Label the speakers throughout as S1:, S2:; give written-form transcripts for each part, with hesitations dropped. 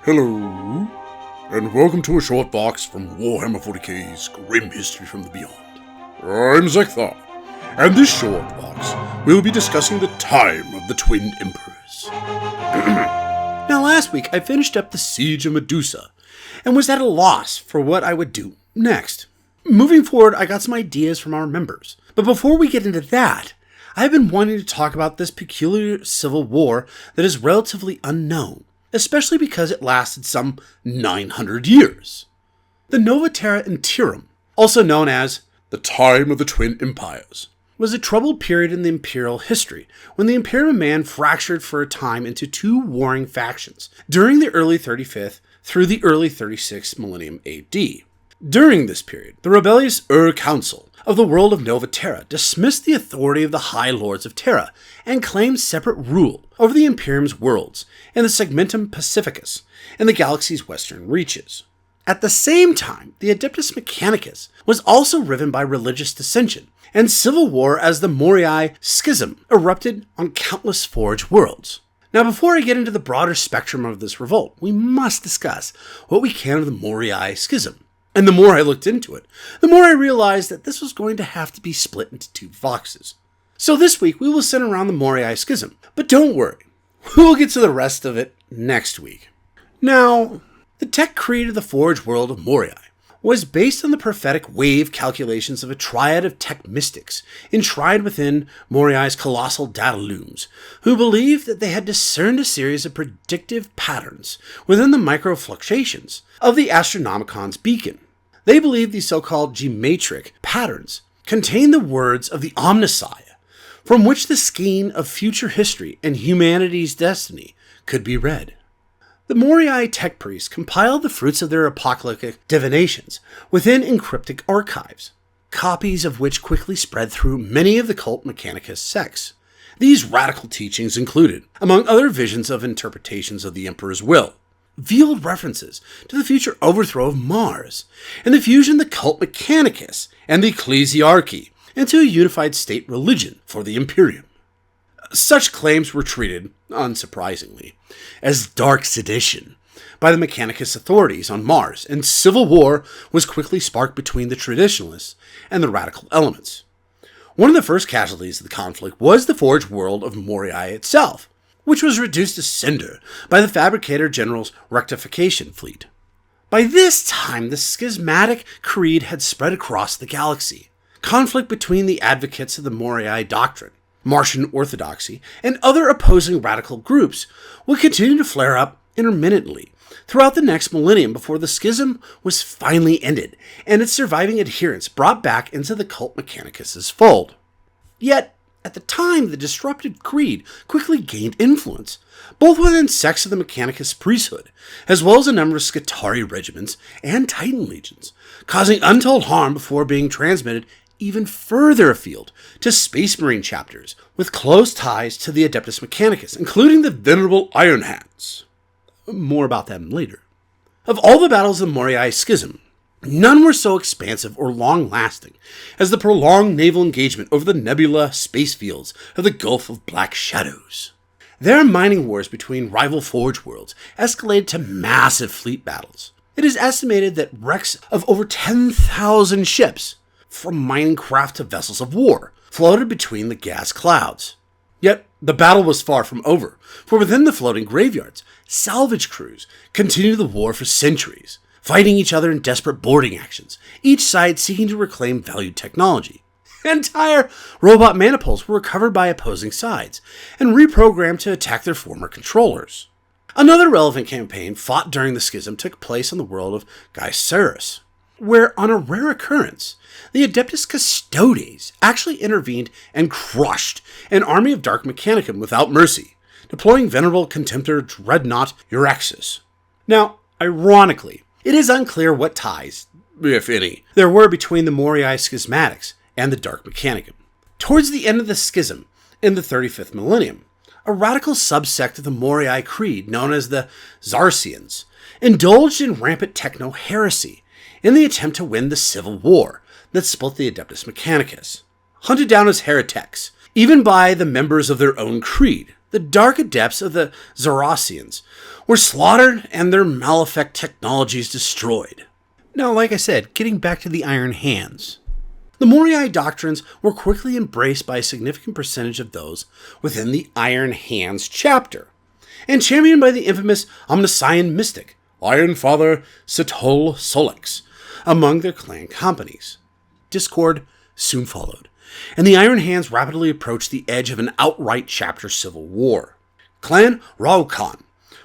S1: Hello, and welcome to a short box from Warhammer 40k's Grim History from the Beyond. I'm Zeckthar, and this short box will be discussing the time of the Twin Emperors. Now last week I finished up the Siege of Medusa, and was at a loss for what I would do next. Moving forward, I got some ideas from our members, but before we get into that, I've been wanting to talk about this peculiar civil war that is relatively unknown, especially because it lasted some 900 years. The Nova Terra Interim, also known as the Time of the Twin Empires, was a troubled period in the Imperial history when the Imperium man fractured for a time into two warring factions during the early 35th through the early 36th millennium AD. During this period, the rebellious Council of the world of Nova Terra dismissed the authority of the High Lords of Terra and claimed separate rule over the Imperium's worlds in the Segmentum Pacificus and the galaxy's western reaches. At the same time, the Adeptus Mechanicus was also riven by religious dissension and civil war as the Moirea Schism erupted on countless Forge worlds. Now, before I get into the broader spectrum of this revolt, we must discuss what we can of the Moirea Schism. And the more I looked into it, the more I realized that this was going to have to be split into two boxes. So this week, we will center around the Moirae Schism. But don't worry, we will get to the rest of it next week. Now, the tech creed of the Forge world of Moirai was based on the prophetic wave calculations of a triad of tech mystics enshrined within Moirai's colossal data looms, who believed that they had discerned a series of predictive patterns within the microfluctuations of the Astronomicon's beacon. They believed these so-called geometric patterns contained the words of the Omnissiah, from which the skein of future history and humanity's destiny could be read. The Moirai tech priests compiled the fruits of their apocalyptic divinations within encryptic archives, copies of which quickly spread through many of the cult Mechanicus sects. These radical teachings included, among other visions of interpretations of the Emperor's will, veiled references to the future overthrow of Mars, and the fusion of the cult Mechanicus and the ecclesiarchy into a unified state religion for the Imperium. Such claims were treated, unsurprisingly, as dark sedition by the Mechanicus authorities on Mars, and civil war was quickly sparked between the traditionalists and the radical elements. One of the first casualties of the conflict was the Forge world of Moirai itself, which was reduced to cinder by the Fabricator General's rectification fleet. By this time, the schismatic creed had spread across the galaxy. Conflict between the advocates of the Moirai doctrine, Martian orthodoxy, and other opposing radical groups would continue to flare up intermittently throughout the next millennium before the schism was finally ended and its surviving adherents brought back into the cult Mechanicus' fold. Yet, at the time, the disrupted creed quickly gained influence, both within sects of the Mechanicus priesthood, as well as a number of Scutari regiments and Titan legions, causing untold harm before being transmitted even further afield to Space Marine chapters with close ties to the Adeptus Mechanicus, including the venerable Iron Hands. More about them later. Of all the battles of Moirae Schism, none were so expansive or long-lasting as the prolonged naval engagement over the nebula space fields of the Gulf of Black Shadows. Their mining wars between rival Forge worlds escalated to massive fleet battles. It is estimated that wrecks of over 10,000 ships, from mining craft to vessels of war, floated between the gas clouds. Yet, the battle was far from over, for within the floating graveyards, salvage crews continued the war for centuries, fighting each other in desperate boarding actions, each side seeking to reclaim valued technology. Entire robot manifolds were recovered by opposing sides, and reprogrammed to attack their former controllers. Another relevant campaign fought during the schism took place on the world of Gyceris, where, on a rare occurrence, the Adeptus Custodes actually intervened and crushed an army of Dark Mechanicum without mercy, deploying venerable Contemptor Dreadnought Euraxis. Now, ironically, it is unclear what ties, if any, there were between the Moirai Schismatics and the Dark Mechanicum. Towards the end of the schism, in the 35th millennium, a radical subsect of the Moirai creed known as the Zarcians indulged in rampant techno-heresy in the attempt to win the civil war that split the Adeptus Mechanicus. Hunted down as heretics, even by the members of their own creed,
S2: the dark adepts of the Zoroastrians were slaughtered and their malefic technologies destroyed. Now, like I said, getting back to the Iron Hands. The Moirae doctrines were quickly embraced by a significant percentage of those within the Iron Hands chapter, and championed by the infamous Omniscient mystic, Iron Father Sithol Solex, among their clan companies. Discord soon followed, and the Iron Hands rapidly approached the edge of an outright chapter civil war. Clan Raukan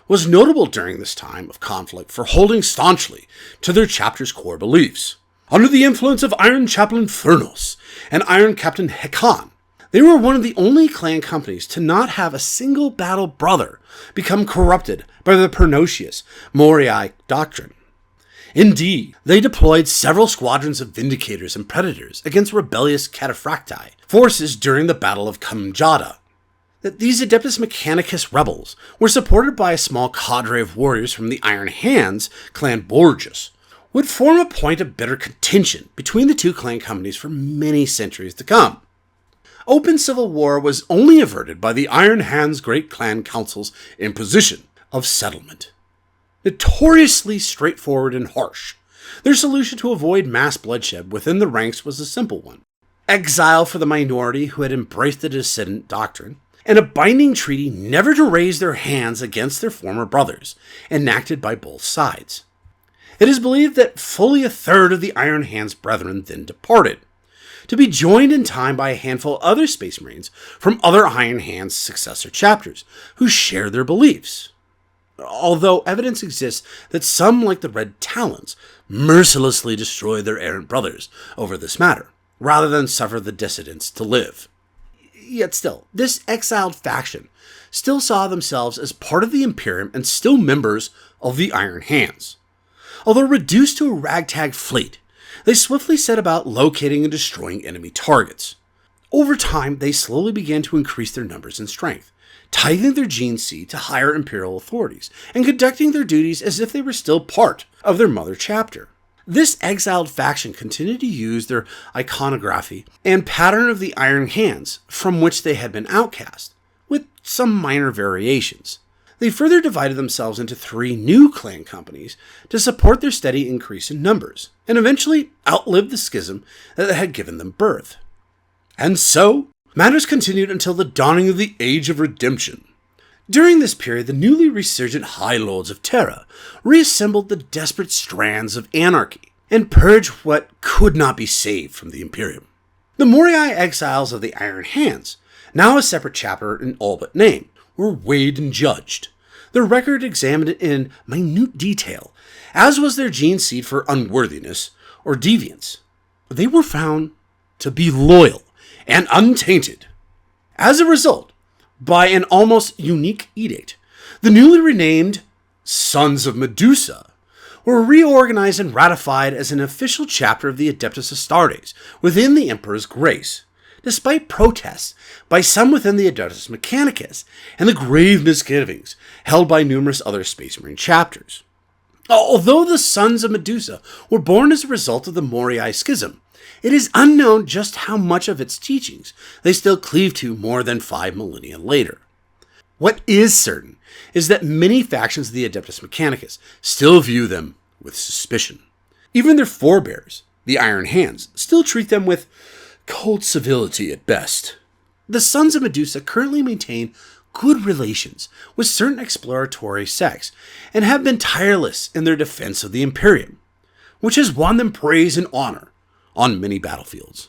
S2: was notable during this time of conflict for holding staunchly to their chapter's core beliefs. Under the influence of Iron Chaplain Furnos and Iron Captain Hekan, they were one of the only clan companies to not have a single battle brother become corrupted by the pernicious Moirae doctrine. Indeed, they deployed several squadrons of Vindicators and Predators against rebellious Cataphracti forces during the Battle of Kamjada. These Adeptus Mechanicus rebels were supported by a small cadre of warriors from the Iron Hands clan Borges, would form a point of bitter contention between the two clan companies for many centuries to come. Open civil war was only averted by the Iron Hands Great Clan Council's imposition of settlement. Notoriously straightforward and harsh, their solution to avoid mass bloodshed within the ranks was a simple one: exile for the minority who had embraced the dissident doctrine, and a binding treaty never to raise their hands against their former brothers, enacted by both sides. It is believed that fully a third of the Iron Hands brethren then departed, to be joined in time by a handful of other Space Marines from other Iron Hands successor chapters who share their beliefs. Although evidence exists that some, like the Red Talons, mercilessly destroyed their errant brothers over this matter, rather than suffer the dissidents to live. Yet still, this exiled faction still saw themselves as part of the Imperium and still members of the Iron Hands. Although reduced to a ragtag fleet, they swiftly set about locating and destroying enemy targets. Over time, they slowly began to increase their numbers and strength, tithing their gene seed to higher imperial authorities, and conducting their duties as if they were still part of their mother chapter. This exiled faction continued to use their iconography and pattern of the Iron Hands, from which they had been outcast, with some minor variations. They further divided themselves into 3 new clan companies to support their steady increase in numbers, and eventually outlived the schism that had given them birth. And so, matters continued until the dawning of the Age of Redemption. During this period, the newly resurgent High Lords of Terra reassembled the desperate strands of anarchy and purged what could not be saved from the Imperium. The Moirae exiles of the Iron Hands, now a separate chapter in all but name, were weighed and judged, their record examined in minute detail, as was their gene seed for unworthiness or deviance. They were found to be loyal and untainted. As a result, by an almost unique edict, the newly renamed Sons of Medusa were reorganized and ratified as an official chapter of the Adeptus Astartes within the Emperor's grace, despite protests by some within the Adeptus Mechanicus and the grave misgivings held by numerous other Space Marine chapters. Although the Sons of Medusa were born as a result of the Moirae Schism, it is unknown just how much of its teachings they still cleave to more than 5 millennia later. What is certain is that many factions of the Adeptus Mechanicus still view them with suspicion. Even their forebears, the Iron Hands, still treat them with cold civility at best. The Sons of Medusa currently maintain good relations with certain exploratory sects and have been tireless in their defense of the Imperium, which has won them praise and honor on many battlefields.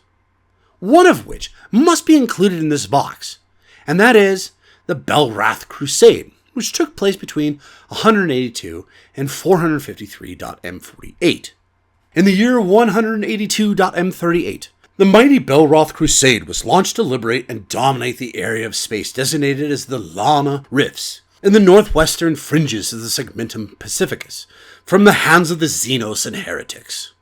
S2: One of which must be included in this box, and that is the Belwrath Crusade, which took place between 182 and 453.M48. In the year 182.M38, the mighty Belwrath Crusade was launched to liberate and dominate the area of space designated as the Lana Rifts, in the northwestern fringes of the Segmentum Pacificus, from the hands of the Xenos and heretics.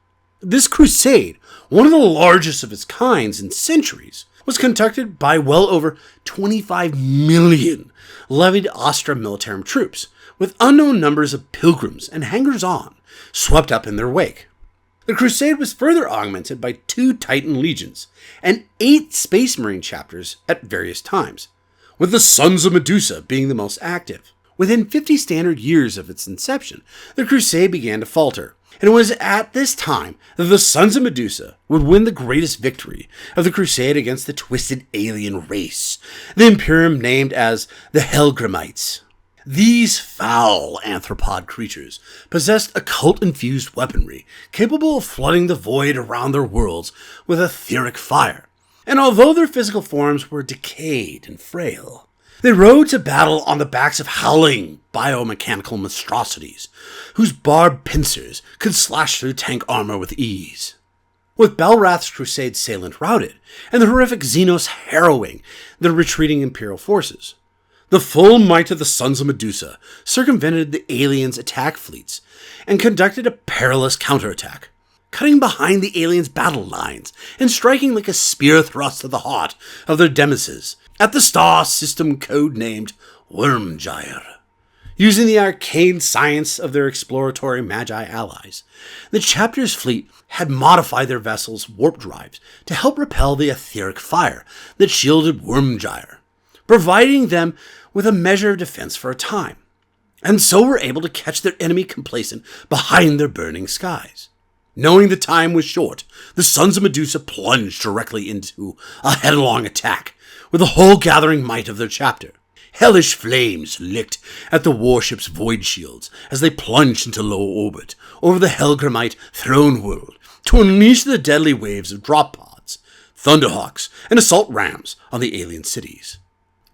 S2: This crusade, one of the largest of its kinds in centuries, was conducted by well over 25 million levied Astra Militarum troops, with unknown numbers of pilgrims and hangers-on swept up in their wake. The crusade was further augmented by 2 Titan legions and 8 Space Marine chapters at various times, with the Sons of Medusa being the most active. Within 50 standard years of its inception, the crusade began to falter, and it was at this time that the Sons of Medusa would win the greatest victory of the crusade against the twisted alien race, the Imperium named as the Helgramites. These foul anthropod creatures possessed occult-infused weaponry capable of flooding the void around their worlds with etheric fire, and although their physical forms were decayed and frail, they rode to battle on the backs of howling biomechanical monstrosities, whose barbed pincers could slash through tank armor with ease. With Belrath's crusade salient routed, and the horrific Xenos harrowing the retreating Imperial forces, the full might of the Sons of Medusa circumvented the aliens' attack fleets and conducted a perilous counterattack, cutting behind the aliens' battle lines and striking like a spear thrust to the heart of their nemesis at the star system code-named Wormgyre. Using the arcane science of their exploratory magi allies, the chapter's fleet had modified their vessels' warp drives to help repel the etheric fire that shielded Wormgyre, providing them with a measure of defense for a time, and so were able to catch their enemy complacent behind their burning skies. Knowing the time was short, the Sons of Medusa plunged directly into a headlong attack with the whole gathering might of their chapter. Hellish flames licked at the warship's void shields as they plunged into low orbit over the Helgramite throne world to unleash the deadly waves of drop pods, thunderhawks, and assault rams on the alien cities.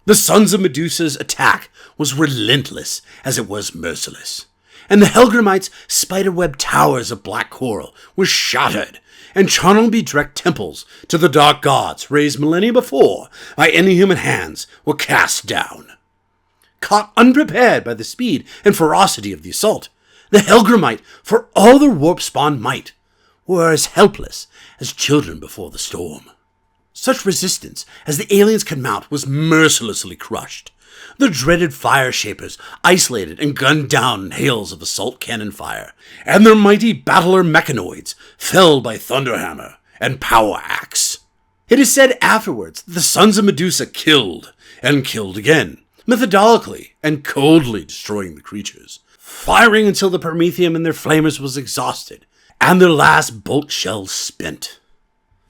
S2: The Sons of Medusa's attack was relentless as it was merciless, and the Helgramites' spiderweb towers of black coral were shattered, and charnel-bedecked temples to the dark gods raised millennia before by inhuman hands were cast down. Caught unprepared by the speed and ferocity of the assault, the Helgramite, for all their warp-spawn might, were as helpless as children before the storm. Such resistance as the aliens could mount was mercilessly crushed. The dreaded fire shapers isolated and gunned down in hails of assault cannon fire, and their mighty battler mechanoids felled by thunderhammer and power axe. It is said afterwards that the Sons of Medusa killed and killed again, methodically and coldly destroying the creatures, firing until the promethium in their flamers was exhausted and their last bolt shells spent.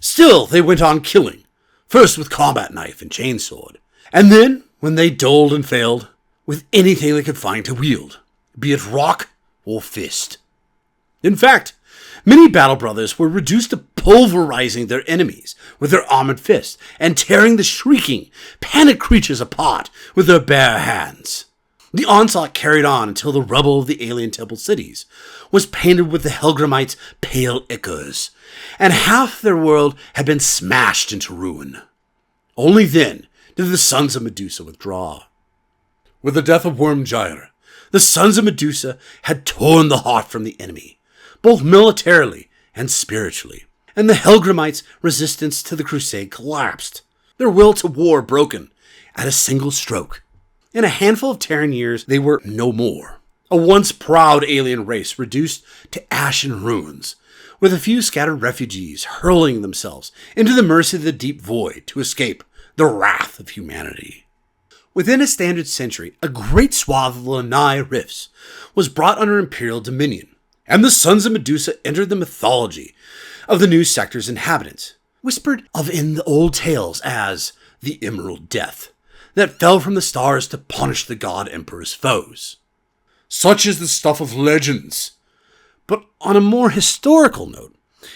S2: Still, they went on killing, first with combat knife and chainsword, and then, when they dulled and failed, with anything they could find to wield, be it rock or fist. In fact, many battle brothers were reduced to pulverizing their enemies with their armored fists and tearing the shrieking, panicked creatures apart with their bare hands. The onslaught carried on until the rubble of the alien temple cities was painted with the Helgramites' pale ichors, and half their world had been smashed into ruin. Only then did the Sons of Medusa withdraw. With the death of Wormgyre, the Sons of Medusa had torn the heart from the enemy, both militarily and spiritually, and the Helgramites' resistance to the crusade collapsed, their will to war broken at a single stroke. In a handful of Terran years, they were no more, a once proud alien race reduced to ash and ruins, with a few scattered refugees hurling themselves into the mercy of the deep void to escape the wrath of humanity. Within a standard century, a great swath of the Lanai Rifts was brought under Imperial dominion, and the Sons of Medusa entered the mythology of the new sector's inhabitants, whispered of in the old tales as the Emerald Death, that fell from the stars to punish the God Emperor's foes. Such is the stuff of legends. But on a more historical note,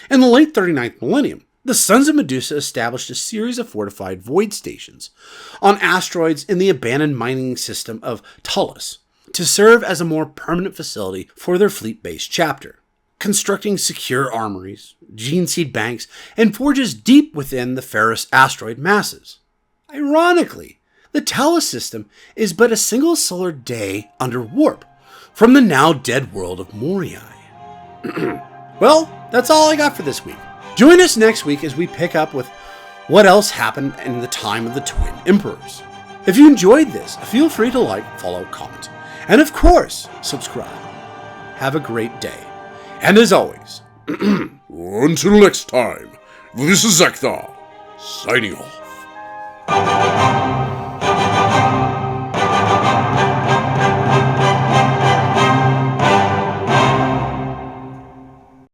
S2: in the late 39th millennium, the Sons of Medusa established a series of fortified void stations on asteroids in the abandoned mining system of Tullus to serve as a more permanent facility for their fleet-based chapter, constructing secure armories, gene seed banks, and forges deep within the ferrous asteroid masses. Ironically, the Tullus system is but a single solar day under warp from the now dead world of Moirai. Well, that's all I got for this week. Join us next week as we pick up with what else happened in the time of the Twin Emperors. If you enjoyed this, feel free to like, follow, comment, and of course, subscribe. Have a great day. And as always,
S1: until next time, this is Zeckthar, signing off.